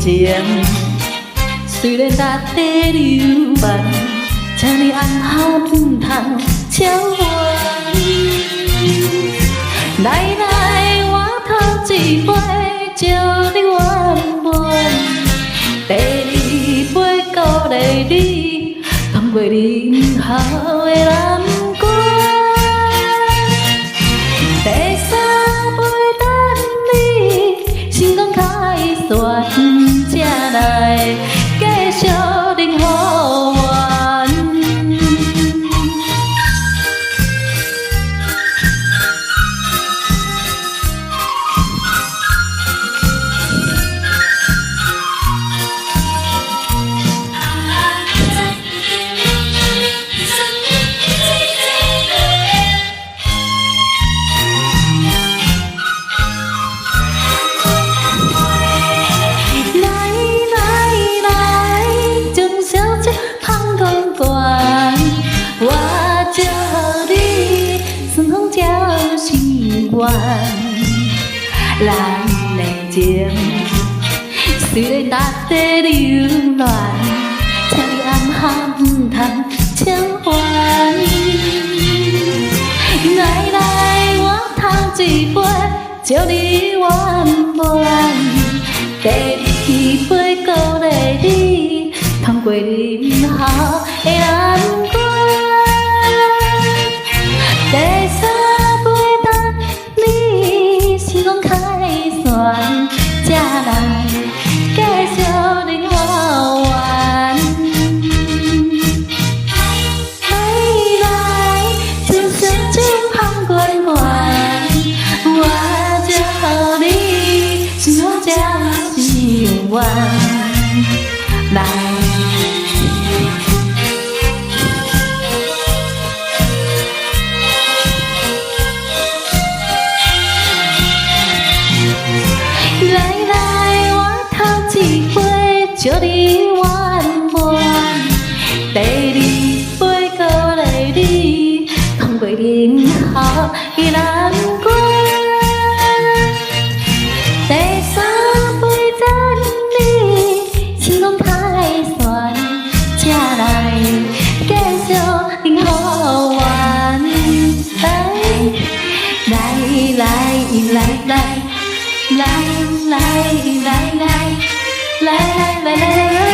情，虽然大地流慢，请你按下不通超完。来来，我头一杯祝你圆满，第二杯鼓励你通过任何的难关。第三杯等你成功开旋，才来继续任好缘。咱的情，虽然大地流乱，请你暗下不通抢还。来来，我头一杯祝你圆满，第二杯鼓励你通过任何的难关。第三杯等你成功开旋，才来继续任好缘。来来，就像这香滚滚，我祝你幸福才是永远。来。来来，我头一杯祝你圆满，第二杯鼓励你通过任何的难关。第三杯等你成功开旋，才来继续任好缘。来来来来来。来来来来来来来来。